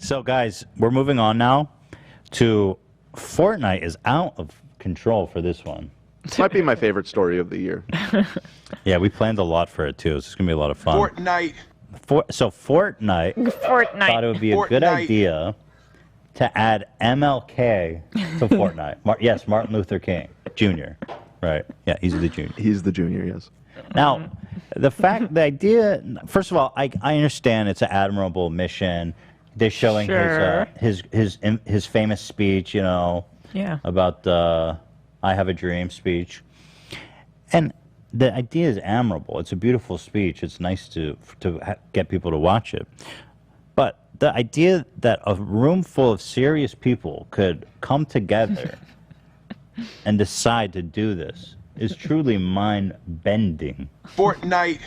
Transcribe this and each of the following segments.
So, guys, we're moving on now to Fortnite is out of control for this one. This might be my favorite story of the year. Yeah, we planned a lot for it, too. It's going to be a lot of fun. Fortnite. So Fortnite thought it would be a good idea to add MLK to Fortnite. Yes, Martin Luther King Jr. Right. Yeah, he's the junior. He's the junior, yes. Now, the idea, first of all, I understand it's an admirable mission. They're showing his famous speech, you know, about I Have a Dream speech. And the idea is admirable. It's a beautiful speech. It's nice to get people to watch it. But the idea that a room full of serious people could come together and decide to do this is truly mind-bending. Fortnite.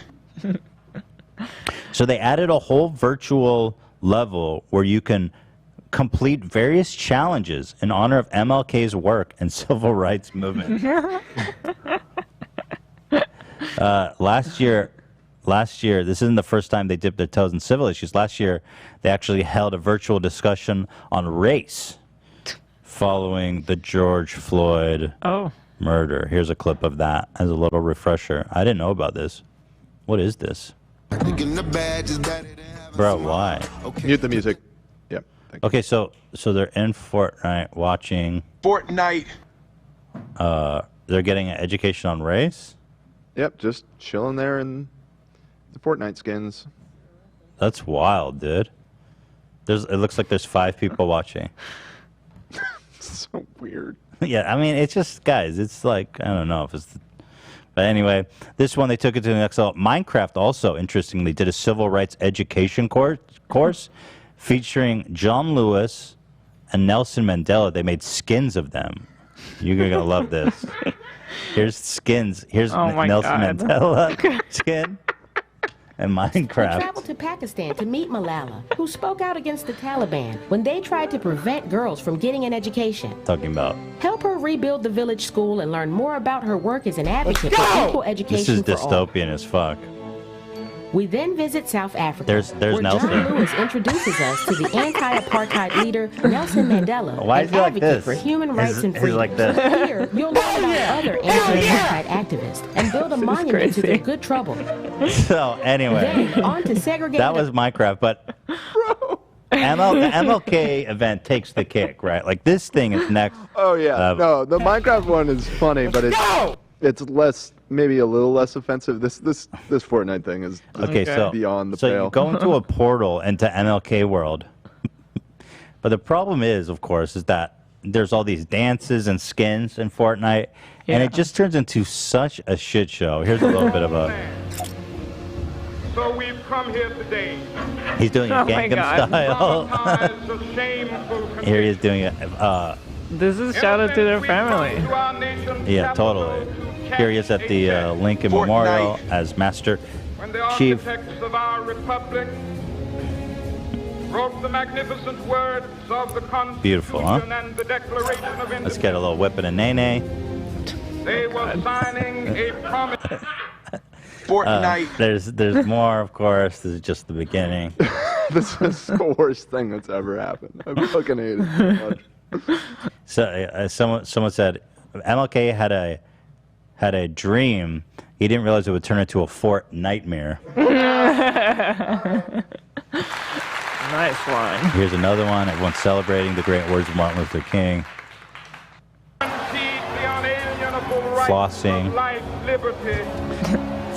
So they added a whole virtual level where you can complete various challenges in honor of MLK's work and civil rights movement. Last year, this isn't the first time they dipped their toes in civil issues. Last year, they actually held a virtual discussion on race following the George Floyd murder. Here's a clip of that as a little refresher. I didn't know about this. What is this? Bro, why? Mute the music. Yep. Okay, so they're in Fortnite watching. Fortnite. They're getting an education on race? Yep, just chilling there in the Fortnite skins. That's wild, dude. It looks like there's 5 people watching. So weird. Yeah, I mean, it's just, guys, it's like, I don't know if it's... But anyway, this one, they took it to the next level. Minecraft also, interestingly, did a civil rights education course featuring John Lewis and Nelson Mandela. They made skins of them. You're going to love this. Here's skins. Here's Nelson Mandela skin and Minecraft. They traveled to Pakistan to meet Malala, who spoke out against the Taliban when they tried to prevent girls from getting an education. Talking about. Help her rebuild the village school and learn more about her work as an advocate for equal education This is for all. dystopian as fuck. We then visit South Africa, there's where Nelson. John Lewis introduces us to the anti-apartheid leader Nelson Mandela, Why is an he like advocate this? for human rights and freedom. Like this. Here, you'll learn about other anti-apartheid activists and build a monument to their good trouble. So anyway, then on to segregate. That was Minecraft, but the MLK event takes the cake, right? Like this thing is next. Oh yeah, no, the Minecraft one is funny, but it's less, maybe a little less offensive. This Fortnite thing is beyond the pale. So you go into a portal into MLK world, but the problem is, of course, is that there's all these dances and skins in Fortnite, and it just turns into such a shit show. Here's a little bit of a. So we've come here today. He's doing a Gangnam style. Here he is doing it. This is shout out to their family. Yeah, totally. Here he is at the Lincoln Memorial as Master Chief. Of our republic wrote the magnificent words of the Constitution. Beautiful, huh? And the Declaration of Independence. Let's get a little whipping and nay-nay. They were signing a promise. Fortnite. There's more, of course. This is just the beginning. This is the worst thing that's ever happened. I fucking hate it so much. So someone said MLK had a dream. He didn't realize it would turn into a Fort Nightmare. Nice one. Here's another one. Everyone's celebrating the great words of Martin Luther King. Flossing.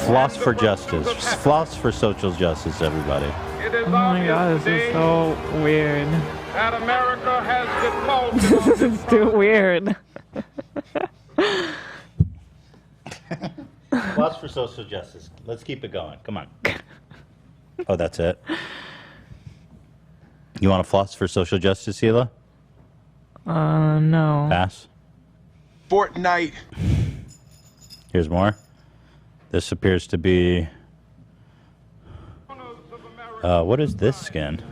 Floss for justice. Floss for social justice, everybody. Oh my god, this is so weird. That America has defaulted. This is too weird. Floss for social justice. Let's keep it going. Come on. Oh, that's it. You want to floss for social justice, Hila? No. Pass. Fortnite. Here's more. This appears to be. What is this skin?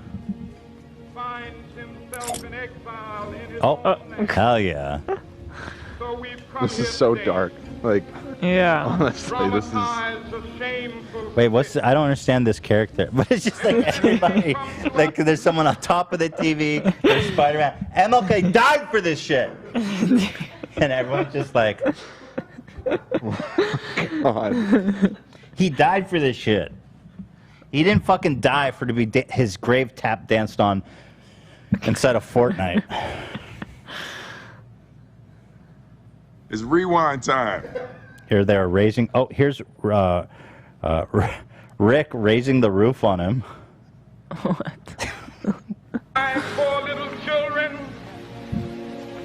himself in exile in his Oh, hell yeah. So we've come This here is so today dark. Like, yeah. honestly, this is. Wait, I don't understand this character, but it's just like everybody, like there's someone on top of the TV, there's Spider-Man. MLK died for this shit, and everyone's just like, God. he died for this shit. He didn't fucking die for to be his grave tap danced on inside of Fortnite. It's rewind time. Here they're raising. Oh, here's Rick raising the roof on him. What? For little children,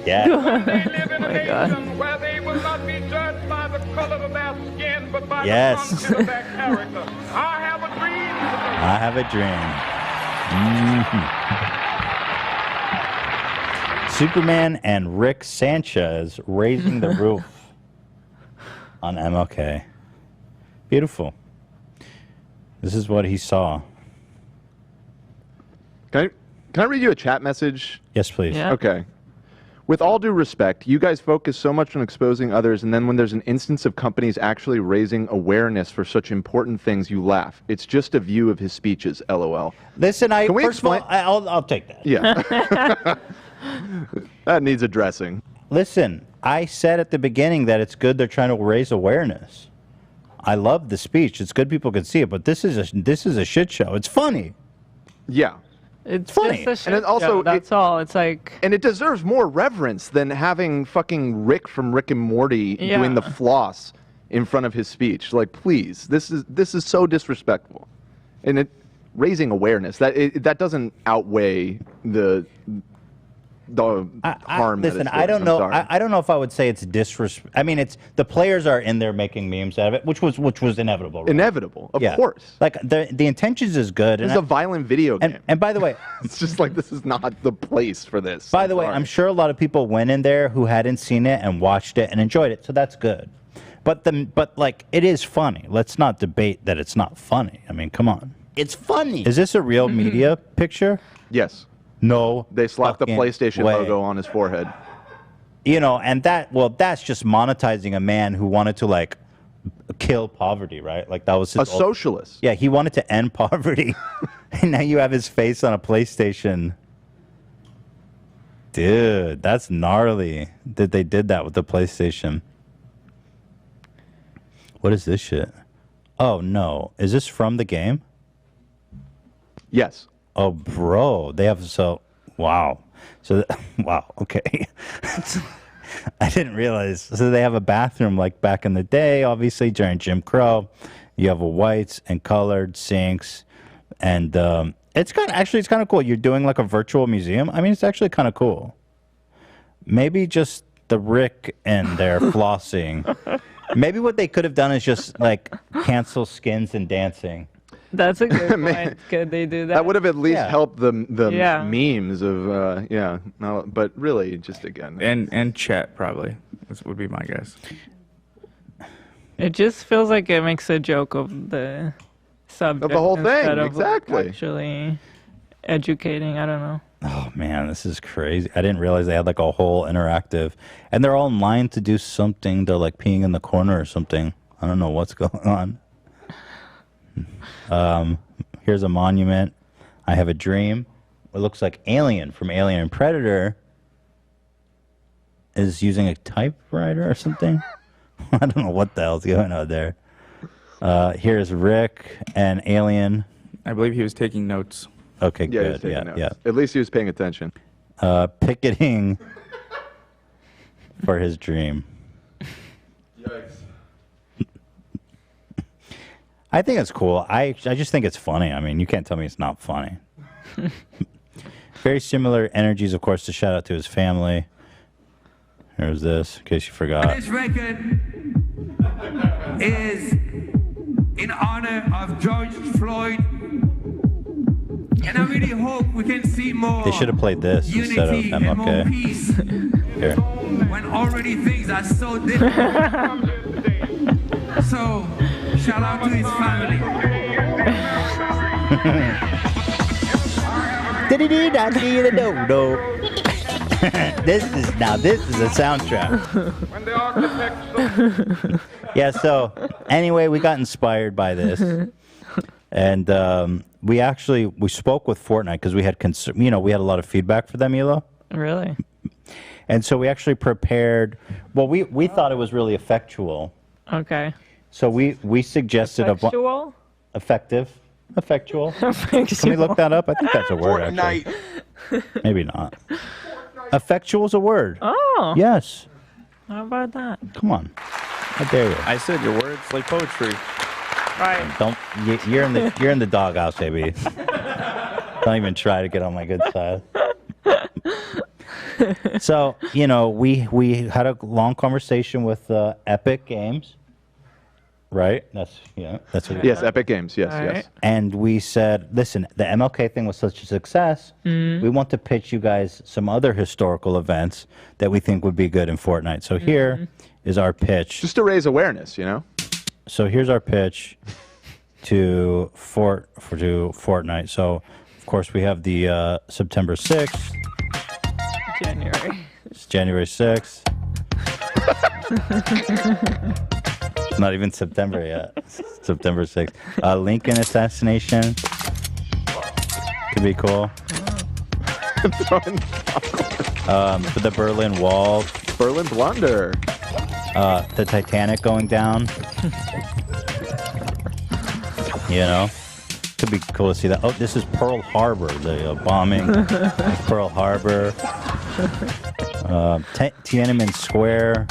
Yeah. they live in a nation where they will not be judged by the color of their skin, but by the content of their character. I have a dream. I have a dream. Superman and Rick Sanchez raising the roof on MLK. Beautiful. This is what he saw. Can I read you a chat message? Yes, please. Yeah. Okay. With all due respect, you guys focus so much on exposing others, and then when there's an instance of companies actually raising awareness for such important things, you laugh. It's just a view of his speeches, LOL. Listen, first of all, I'll take that. Yeah. That needs addressing. Listen, I said at the beginning that it's good they're trying to raise awareness. I love the speech. It's good people can see it, but this is a shit show. It's funny. Yeah. It's funny. just a shit And it also- show, that's all. It's like, And it deserves more reverence than having fucking Rick from Rick and Morty doing the floss in front of his speech. Like, please, this is so disrespectful. And raising awareness, that doesn't outweigh the harm. Listen, that I don't know. I'm sorry. I don't know if I would say it's disrespect. I mean, it's the players are in there making memes out of it, which was inevitable. Right? Inevitable, of course. Like the intentions is good. This is a violent video game. And by the way, it's just like this is not the place for this. By the way, I'm sure a lot of people went in there who hadn't seen it and watched it and enjoyed it, so that's good. But like it is funny. Let's not debate that it's not funny. I mean, come on. It's funny. Is this a real media picture? Yes. No. They slapped the fucking PlayStation way. logo on his forehead. You know, and that's just monetizing a man who wanted to like kill poverty, right? Like that was his socialist. Yeah, he wanted to end poverty. And now you have his face on a PlayStation. Dude, that's gnarly that they did that with the PlayStation. What is this shit? Oh no. Is this from the game? Yes. Oh, bro. They have wow. So, wow. Okay. I didn't realize. So they have a bathroom like back in the day, obviously during Jim Crow. You have a whites and colored sinks. And it's kind of cool. You're doing like a virtual museum. I mean, it's actually kind of cool. Maybe just the Rick and their flossing. Maybe what they could have done is just like cancel skins and dancing. that's a good point. Could they do that? That would have at least helped the Yeah. memes of no, but really just again and chat probably would be my guess. It just feels like it makes a joke of the subject Of the whole thing, instead of exactly. actually educating. I don't know. Oh man, this is crazy. I didn't realize they had like a whole interactive, and they're all in line to do something. They're like peeing in the corner or something. I don't know what's going on. Here's a monument. I have a dream. It looks like Alien from Alien and Predator is using a typewriter or something. I don't know what the hell's going on there. Here's Rick and Alien. I believe he was taking notes. Okay, Yeah, he was good. taking Yeah, notes. yeah. At least he was paying attention. Picketing for his dream. Yikes. I think it's cool. I just think it's funny. I mean, you can't tell me it's not funny. Very similar energies, of course, to shout out to his family. Here's this, in case you forgot. This record is in honor of George Floyd. And I really hope we can see more They should have played this instead of unity and more MLK. peace Here. when already things are so different. So, shout out to his family. Did-dee-dee-da-dee-da-do-do. This is a soundtrack. When the architects Yeah. So anyway, we got inspired by this, and we spoke with Fortnite because we had we had a lot of feedback for them, Elo. Really? And so we actually prepared. Well, we thought it was really effectual. Okay. So we suggested Effectual? Effectual. Can we look that up? I think that's a word. Actually. Maybe not. Effectual is a word. Oh. Yes. How about that? Come on. How dare you? I said your words like poetry. Right. You're in the doghouse, baby. Don't even try to get on my good side. So, we had a long conversation with Epic Games. Right? That's what Yes, Epic Games. Yes, All yes. right. And we said, listen, the MLK thing was such a success. We want to pitch you guys some other historical events that we think would be good in Fortnite. So here is our pitch. Just to raise awareness, So here's our pitch to Fortnite. So, of course, we have the September 6th. January. It's January 6th. Not even September yet. September 6th. Lincoln assassination. Could be cool. For the Berlin Wall. Berlin Blunder. The Titanic going down. Could be cool to see that. Oh, this is Pearl Harbor. The bombing of Pearl Harbor. Tiananmen Square.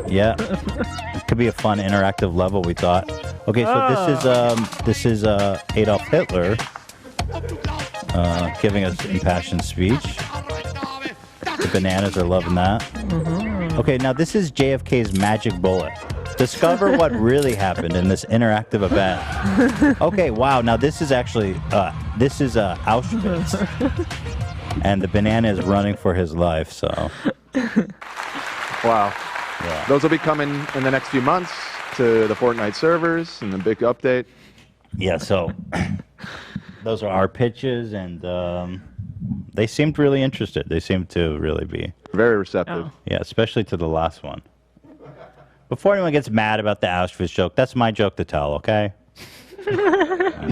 Yeah, it could be a fun interactive level. We thought. Okay, so this is Adolf Hitler giving us impassioned speech. The bananas are loving that. Okay, now this is JFK's magic bullet. Discover what really happened in this interactive event. Okay, wow. Now this is actually Auschwitz, and the banana is running for his life. So. Wow. Yeah. Those will be coming in the next few months to the Fortnite servers and the big update. Yeah, so those are our pitches, and they seemed really interested. They seemed to really be very receptive. Oh. Yeah, especially to the last one. Before anyone gets mad about the Auschwitz joke, that's my joke to tell, okay?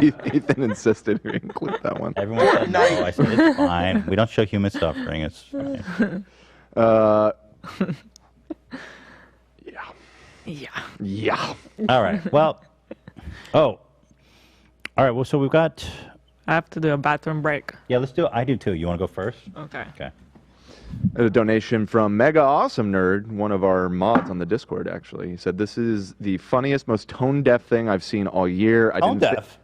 Ethan insisted we include that one. Everyone said no. I said it's fine. We don't show human suffering. It's fine. Yeah. All right. Well. All right. Well, so we've got. I have to do a bathroom break. Yeah, let's do it. I do too. You want to go first? Okay. Okay. A donation from Mega Awesome Nerd, one of our mods on the Discord, actually. He said, "This is the funniest, most tone-deaf thing I've seen all year." Tone-deaf?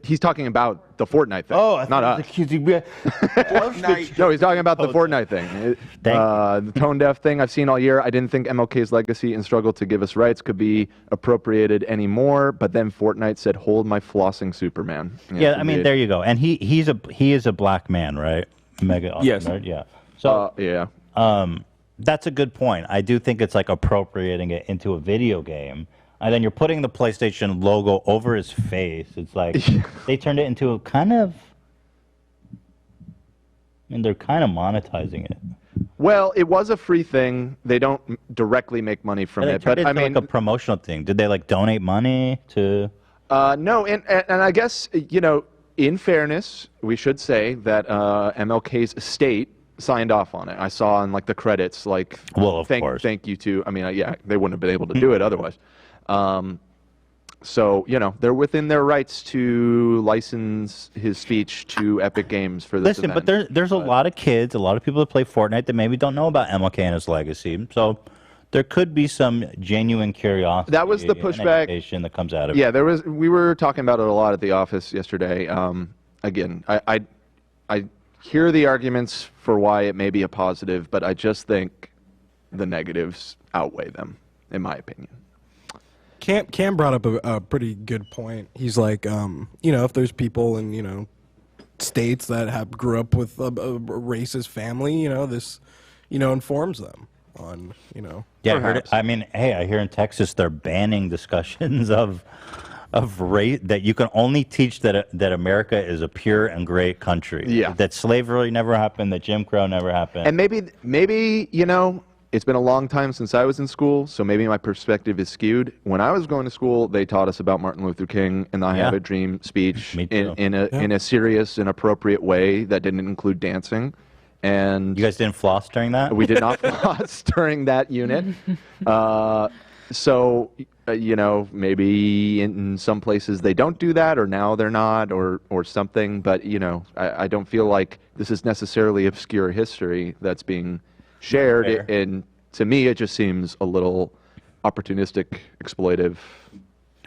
He's talking about the Fortnite thing. Oh, not us. No, he's talking about the Fortnite thing. The tone-deaf thing I've seen all year. I didn't think MLK's legacy and struggle to give us rights could be appropriated anymore, but then Fortnite said, "Hold my flossing Superman." Yeah, I mean, there you go. And he is a black man, right? Mega Awesome Yes. Nerd? Yeah. So yeah. That's a good point. I do think it's like appropriating it into a video game. And then you're putting the PlayStation logo over his face. It's like they turned it into a kind of. I mean, they're kind of monetizing it. Well, it was a free thing. They don't directly make money from it, but I mean, like a promotional thing. Did they like donate money to? No, and I guess in fairness, we should say that MLK's estate signed off on it. I saw in like the credits, like, well, of course, thank you to. I mean, yeah, they wouldn't have been able to do it otherwise. So, they're within their rights to license his speech to Epic Games for this event. But there's a lot of kids, a lot of people that play Fortnite that maybe don't know about MLK and his legacy. So there could be some genuine curiosity. That was the pushback that comes out of it. Yeah, we were talking about it a lot at the office yesterday. Again, I hear the arguments for why it may be a positive, but I just think the negatives outweigh them, in my opinion. Cam brought up a pretty good point. He's like, if there's people in, states that grew up with a racist family, this, informs them on, Yeah, I heard it. I mean, hey, I hear in Texas they're banning discussions of of race that you can only teach that America is a pure and great country. Yeah. That slavery never happened, that Jim Crow never happened. And maybe you know, it's been a long time since I was in school, so maybe my perspective is skewed. When I was going to school, they taught us about Martin Luther King and the I Have a Dream speech in a serious and appropriate way that didn't include dancing. And you guys didn't floss during that? We did not floss during that unit. So, you know, maybe in some places they don't do that, or now they're not, or something. But, you know, I don't feel like this is necessarily obscure history that's being shared. And to me, it just seems a little opportunistic, exploitive.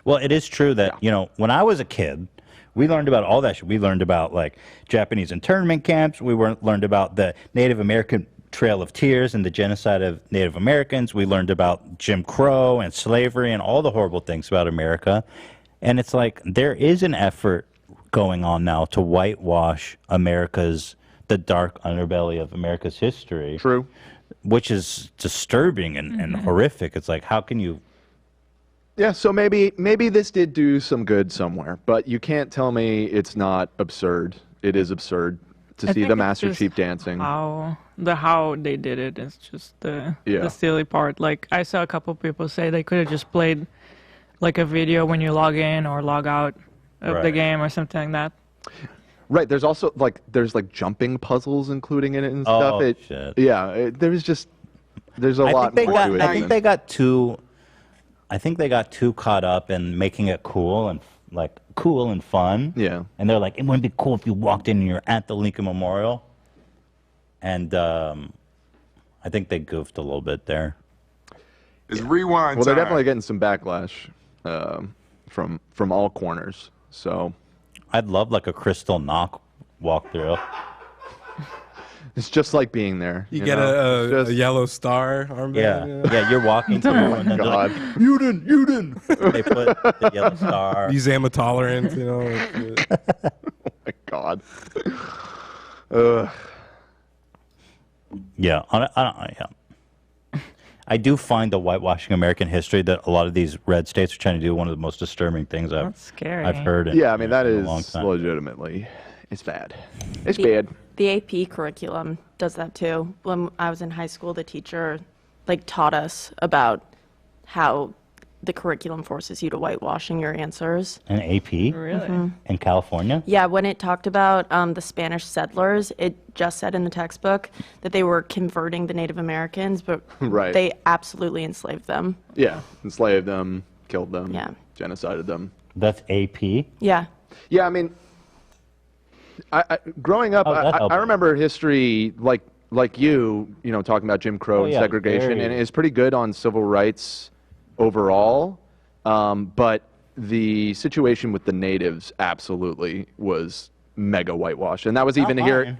Well, it is true that, you know, when I was a kid, we learned about all that shit. We learned about, like, Japanese internment camps. We learned about the Native American Trail of Tears and the genocide of Native Americans. We learned about Jim Crow and slavery and all the horrible things about America. And it's like there is an effort going on now to whitewash the dark underbelly of America's history. True. Which is disturbing and horrific. It's like, how can you... Yeah, so maybe this did do some good somewhere, but you can't tell me it's not absurd. It is absurd to see the Master Chief dancing. How they did it is just the silly part. Like, I saw a couple people say they could have just played like a video when you log in or log out of the game or something like that. Right. There's also there's jumping puzzles including in it and stuff. Oh, shit. Yeah. There's a lot more to it. I think they got too caught up in making it cool and fun. Yeah. And they're like, it wouldn't be cool if you walked in and you're at the Lincoln Memorial. And I think they goofed a little bit there. It's rewind Well, they're time. definitely getting some backlash from all corners. So I'd love like a Crystal Knock walkthrough. It's just like being there. You get a yellow star armband. Yeah, you're walking through and then God. like, you didn't. They put the yellow star. Museum of Tolerance, you know. Oh my God. Yeah, I do find the whitewashing American history that a lot of these red states are trying to do one of the most disturbing things I've heard. Yeah, I mean that is a long time. legitimately, it's bad. It's bad. The AP curriculum does that too. When I was in high school, the teacher taught us about how the curriculum forces you to whitewashing your answers. An AP? Really? In California? Yeah, when it talked about the Spanish settlers, it just said in the textbook that they were converting the Native Americans, but Right. they absolutely enslaved them. Yeah, enslaved them, killed them, Yeah. genocided them. That's AP? Yeah. Yeah, I mean, I growing up, that helped. I remember history like you know, talking about Jim Crow and yeah, segregation, very. and it's pretty good on civil rights overall. But the situation with the natives absolutely was mega whitewashed, and that was even here. mine.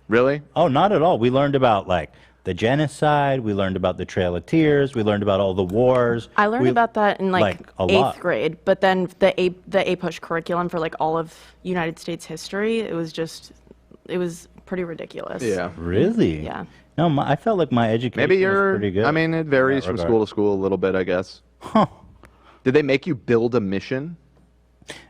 Really? Oh, not at all. We learned about like the genocide. We learned about the Trail of Tears. We learned about all the wars. I learned about that in a lot. 8th grade, but then the APUSH curriculum for all of United States history, it was pretty ridiculous. Yeah. Really? Yeah. No, I felt like my education Maybe was pretty good. I mean, it varies in from that school regard. to school a little bit, I guess. Huh. Did they make you build a mission?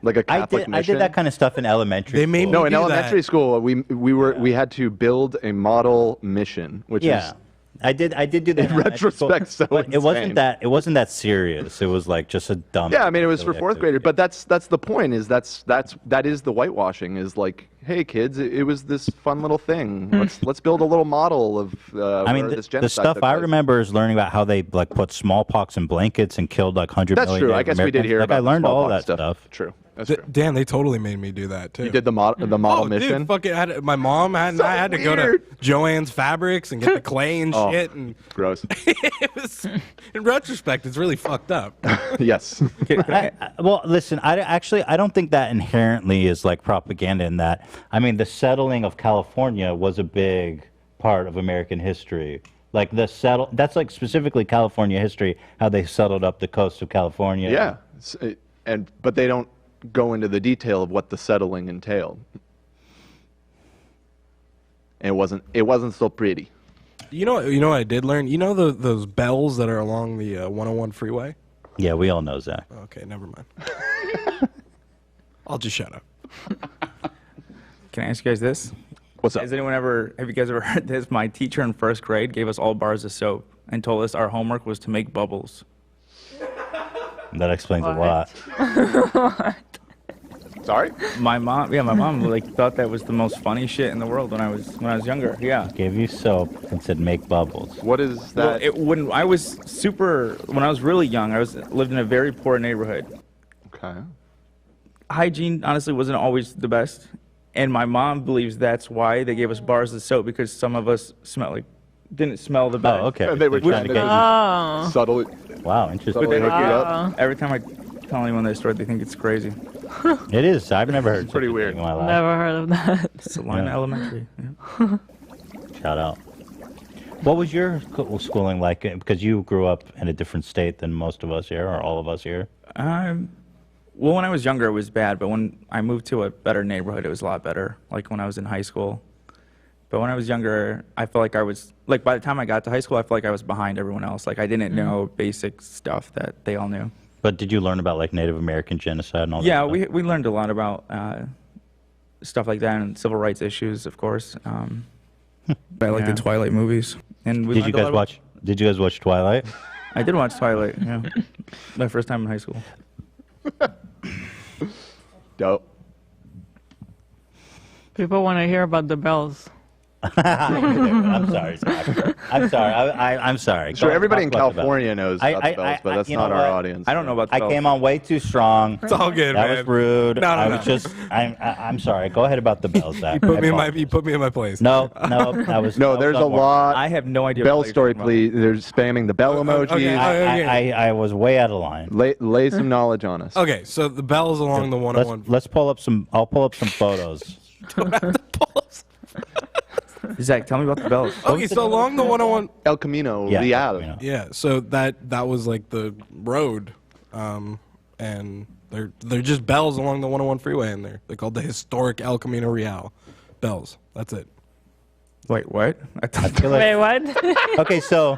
Like a Catholic mission? I did that kind of stuff in elementary school. They made me No, in do elementary that. school, we had to build a model mission, which Yeah. is I did do that in retrospect so but it wasn't insane. that serious. It was like just a dumb. Yeah, I mean it was for silly fourth activity. graders, but that's the point. Is that is the whitewashing? Is like, hey kids, it was this fun little thing. Let's build a little model of. I mean, where this the genocide stuff took I place. remember is learning about how they like put smallpox in blankets and killed like 100 That's million. true. I Native guess we did Americans. hear like, about I learned the all that smallpox stuff. True. That's true. Dan, they totally made me do that too. You did the model mission. Dude, fucking my mom had So I had to go to weird. Joann's Fabrics and get the clay and Oh. shit, and Gross. it was, in retrospect, it's really fucked up. Yes. Well, listen, I don't think that inherently is like propaganda in that. I mean, the settling of California was a big part of American history. Like that's like specifically California history, how they settled up the coast of California. Yeah. But they don't go into the detail of what the settling entailed. And it wasn't so pretty. You know what I did learn? You know those bells that are along the 101 freeway? Yeah, we all know, Zach. Okay, never mind. I'll just shut up. Can I ask you guys this? What's up? Have you guys ever heard this? My teacher in 1st grade gave us all bars of soap and told us our homework was to make bubbles. That explains a lot. Sorry? My mom like thought that was the most funny shit in the world when I was younger. Yeah. Gave you soap and said make bubbles. What is that? Well, when I was really young, lived in a very poor neighborhood. Okay. Hygiene honestly wasn't always the best, and my mom believes that's why they gave us bars of soap, because some of us didn't smell the best. Oh, okay. They were trying to get you subtly. Wow, interesting. Subtly hook you up. Every time I tell anyone this story, they think it's crazy. It is. I've never heard. It's pretty weird. In my life. Never heard of that. Salina Elementary. Yeah. Shout out. What was your schooling like? Because you grew up in a different state than most of us here, or all of us here. Well, when I was younger, it was bad, but when I moved to a better neighborhood, it was a lot better, like when I was in high school. But when I was younger, I felt like I was, like by the time I got to high school, I felt like I was behind everyone else. Like I didn't know basic stuff that they all knew. But did you learn about like Native American genocide and all that? Yeah, stuff? we learned a lot about stuff like that and civil rights issues, of course. I like the Twilight movies. And Did you guys watch Twilight? I did watch Twilight, yeah. My first time in high school. Dope. People want to hear about the bells. I'm sorry. I'm sorry. I'm sorry. Sure, everybody in California knows about the bells, but that's not our audience. I don't know about the bells. I came on way too strong. It's all good, That man. was rude. No, I was just. I'm sorry. Go ahead about the bells, Zach. You put me in my place. No, that was. No, there's a lot. I have no idea. Bell story, please. They're spamming the bell emoji. Okay. I was way out of line. Lay some knowledge on us. Okay, so the bells along the 101. Let's pull up some. I'll pull up some photos. Zach, tell me about the bells. Okay, so along the 101. El Camino Yeah, Real. El Camino. Yeah, so that was like the road, and they're just bells along the 101 freeway, and they're called the historic El Camino Real bells. That's it. Wait, what? Wait, what? Okay, so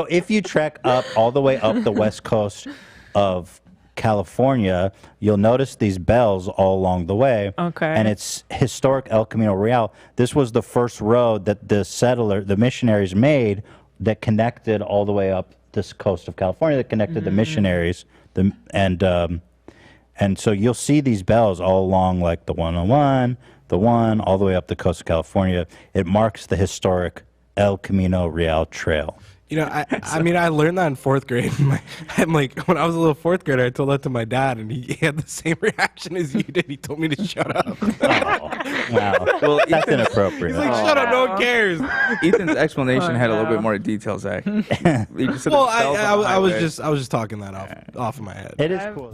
if you trek up all the way up the west coast of California, you'll notice these bells all along the way. Okay. And it's historic El Camino Real. This was the first road that the missionaries made that connected all the way up this coast of California, that connected the missionaries. And so you'll see these bells all along like the 101, the 1, all the way up the coast of California. It marks the historic El Camino Real Trail. You know, I learned that in 4th grade. I'm like, when I was a little 4th grader, I told that to my dad, and he had the same reaction as you did. He told me to shut up. Oh, wow. Well, that's inappropriate. He's like, shut up, no one cares. Ethan's explanation had a little bit more detail, Zach. Well, I was just talking that off of my head. It is cool.